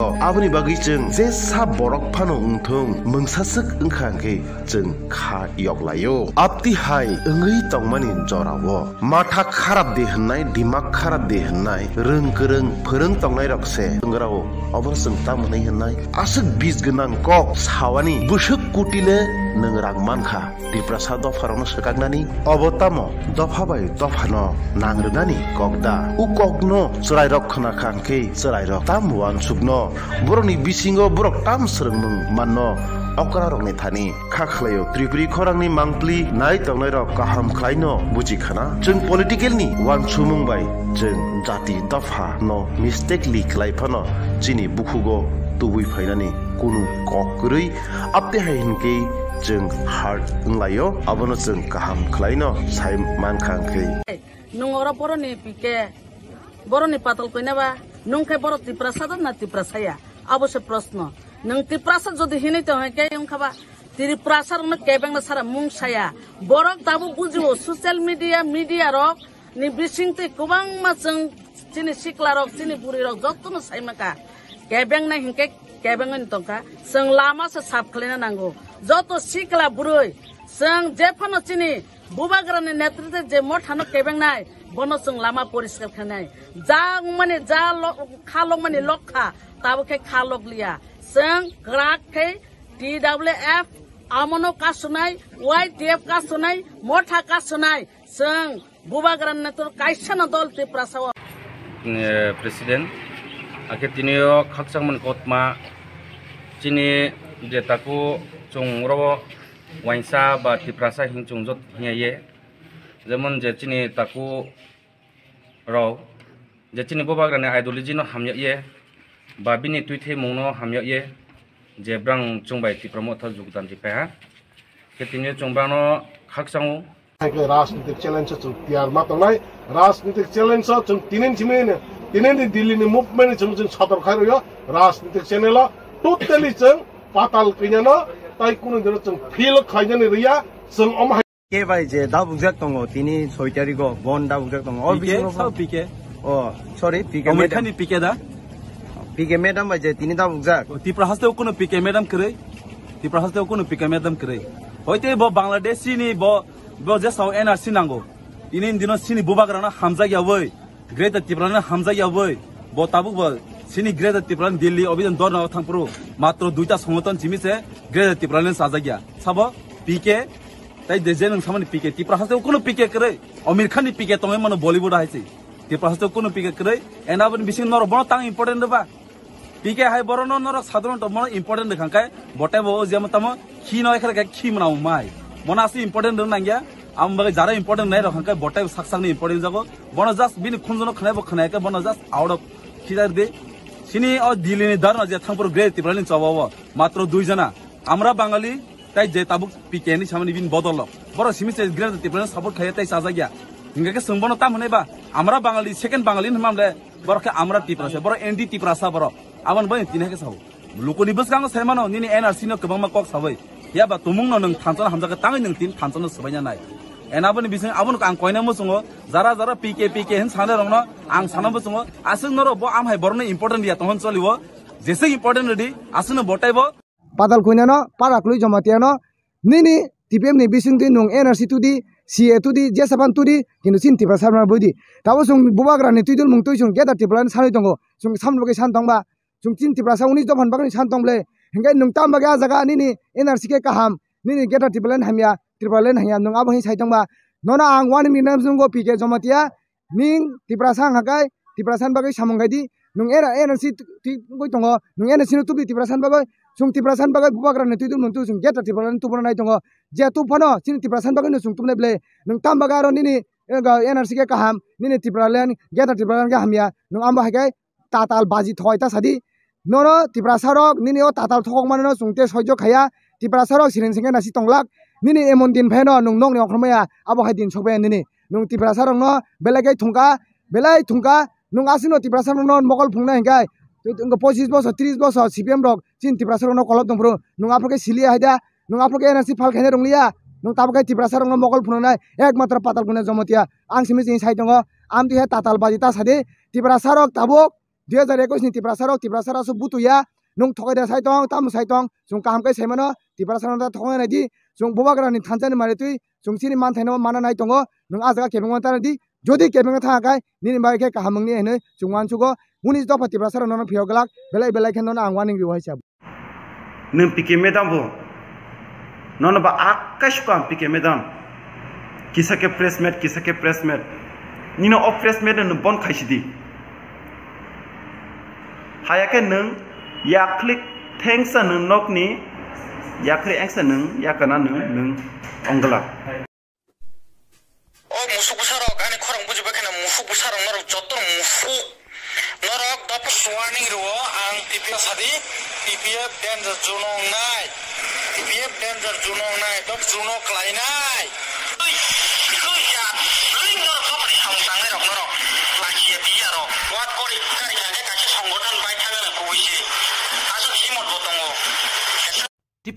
Abni bagi jeng je sa borok phano ungthung mungsasuk ungkhangke jeng kha yoklayo apti hai ungui tongmani jorawo matha kharap de hnai dimak kharap de hnai rung phorung tongnai rokse ungrao obor sung tamnai hnai asuk biz gnang kok sawani busuk kutile nongrang mankha diprasa dofarono sekagnani obotamo dofa bai dofano nangrugani kokda u kokno chrai rokhna khangke chrai rok tamwan sukno boroni bisingo borok tam srengmung manno okra rokni thani khakhlayo tripuri khorangni mangpli nai tongnai rok kaham khlaino buji khana jeng political ni wan sumung bai jeng jati dofa no mistakenly khlai phano chini bukhugo tubui phainani kunu kokrui apte hainke jeng heart nglayo abono jeng kaham khlaino sai mankhangke nungora boroni pike boroni patal koinaba nungke boro tiprasad na tiprasaya abose proshno nung tiprasad jodi hinai to ke khaba tiprasar na kebeng na sara mungsaya borok dabu bujibo social media rok ni bisingte kubang ma jeng chini sikla rok chini buri rok jottono saimaka kebeng na hinke kebeng ni tongka seng lama se sap khlena nango joto sikla buroi seng jefano chini bubagrani netritwe je mothano kebeng nai bono sung lama poriskar khanai ja mane ja khalok mane lokha tabo ke khalok liya seng grak ke TWF amono ka sunai YTF ka sunai motha ka sunai seng bubagran natur kaisana dol te prasawa president aketinio khaksangman kotma chini je taku chungro wainsa ba tiprasa hingchung jot hiye যেমন যে চিনি তাকু রাও যে চিনি ববাগ্রানে ideology no hamya ye ba bini tuithe mungno hamya ye je brang chungbai ti promote jugdan ti pa ketini chungbano khaksangu राजनीतिक challenge chung tiar ma tongnai राजनीतिक challenge chung tinen chimene tinen di Delhi ni movement chung sadar khairo yo राजनीतिक channel totally chung patal kinyano tai kuno dino chung feel khaijani riya chung om के भाई जे दा बुझाक तंगो तिनी सोइटारी को बन दा बुझाक तंगो और पीके सब पीके ओ सॉरी पीके मैडम पीके दा पीके मैडम भाई जे तिनी दा बुझाक तिप्रा हस्ते कोनो पीके मैडम करे तिप्रा हस्ते कोनो पीके मैडम करे होइते बो बांग्लादेशी नि बो जे साव एनआरसी नांगो तिनी दिनो सिनी बुबाग्राना हामजा यावै ग्रेट तिप्राना हामजा यावै बो ताबु बो सिनी ग्रेट तिप्रान दिल्ली अभियान दर नाव थांपुरु मात्र दुइटा संगठन जिमिसे ग्रेट तिप्रान साजागिया साबो पीके ताई देजे नों सामने पीके तिप्रा हस्ते कोनो पीके करे आमिर खान नि पीके तंगे मानो बॉलीवुड आइसे तिप्रा हस्ते कोनो पीके करे एनाबन बिसिं नर बनो तां इम्पोर्टेंट बा पीके हाय बरनो नर साधारण तो मनो इम्पोर्टेंट देखांकाय बटे बो जेम तम खी नय खरे खी मनाव माय मना आसी इम्पोर्टेंट नांगिया आम बगे जारा इम्पोर्टेंट नै रखांकाय बटे साकसांनि इम्पोर्टेंट जाबो बनो जस्ट बिनि खुनजनो खनायबो खनायके बनो जस्ट आउट अफ खिदार दे सिनी अ दिल्लीनि दारना जे थांपुर ग्रेट तिप्रानि चबावो मात्र दुई जना আমরা বাঙালি তাই যে তাবুক পিকে नि सामने बिन बदल बर सिमिसे ग्रेट तिप्रान सपोर्ट खाय ताई साजागिया हिंगाके सोंबनो ताम हनेबा আমরা বাঙালি सेकेंड बांगाली हमले बरके আমরা तिप्रासे बर एनडी तिप्रासा बर आवन बय तिनहाके साव लुकुनि बसगांग सेमानो निनि एनआरसी नो गोबां कक साबै याबा तुमुंनो नों थानसन हामजाके ताङै नों तिन थानसन सबायना नाय एनाबनि बिसिं आबन आं कयना मसङो जारा पीके हन साने रंगनो आं सानाबो सङो आसुं नरो बो आमहाय बरनो इम्पोर्टेन्ट दिया तहन चलिबो जेसे इम्पोर्टेन्ट रेडी आसुनो बटाइबो पाताल खुइनानो पाराक्लुइ जमातियानो निनि टिपिएम नि बिसिंति नं एनआरसी तुदि सीए तुदि जेसाबान तुदि किनु सिन तिप्रा साबना बोदि ताबो सुं बुबाग्रानि तुइदुल मुं तुइ सुं गेदा तिप्रान सानै दंगो सुं सामबगे सानतंबा सुं चिन तिप्रा सा 19 दफान बागनि सानतंब्ले हेंगाय नों तामबागे आ जागा निनि एनआरसी के काहाम निनि गेदा तिप्रान हामिया तिप्रालेन हाया नों आबो हि साइतंबा नोना आं वान मिनाम जुंगो पीके जमातिया निं तिप्रा सा हाकाय तिप्रा सान बागै सामंगायदि नों एनआरसी तुइ दंगो नों एनआरसी नो तुबि तिप्रा सान बागै सुं तिप्रा सान बागै बुबाग्रानि तुइदुल मुं तुइ सुं गेदा तिप्रालेन तुबना नाय दंगो जे तुफानो चिन तिप्रा सान बागै सुं तुमने ब्ले नों तामबागा रो निनि एनआरसी के काहाम निनि तिप्रालेन गेदा तिप्रालेन के हामिया नों आमबा हाकाय ताताल बाजी थयता सादि नोनो तिप्रा सारक निनि ओ ताताल थक मानो सुंते सयज खाया तिप्रा सारक सिरेन सिंगे नासि तंगलाक निनि एमन दिन फेनो नों नंनि अखरमाया आबो हाय दिन सकबाय निनि नों तिप्रा सारक न बेलागै थुंका नों आसिनो तिप्रा सारक न मगल फुंना हेंगाय 25 বছর 30 বছর সিপিএম রক চিন तिप्रा सारक न कलब दंफ्रो नों आफोके सिलिया हायदा नों आफोके एनआरसी फाल खायने रंलिया नों ताबोके तिप्रा सारक न मगल फुंनाय एकमात्र पाताल गुना जमतिया आं सिमि साइ दंगो आमति हे ताताल बाजी ता सादि Tipra सारक Tabo 2021 ni tiprasara su butuya nung thokai da saitong tam saitong jung kaham kai semano tiprasara da thokai na di jung bobagra ni thanjani mare tui jung sini man thaino mana nai tongo nung ajaga kebeng ta di jodi kebeng tha kai ni bai ke kahamang ni hene jungwan chugo uni to tiprasara no phioglak belai khen no angwaning bi waisa nung pike medam bo nono ba akash kam pike medam kisake pressmate nino of pressmate no bon khaisidi hayake nung yaklik thanks nung nokni yaklik angsa nung yakana nung ongla o musuk busarok ane khorang buji bakana musuk busarok norok jotor musuk norok dop warning ruo ang TPF sadi TPF danger zone nai dop zone klai nai ya ringo khobari samsang nai rok norok lagi ya biaro wat kori kai jane ka songodan bai thangana kuisi asuk himot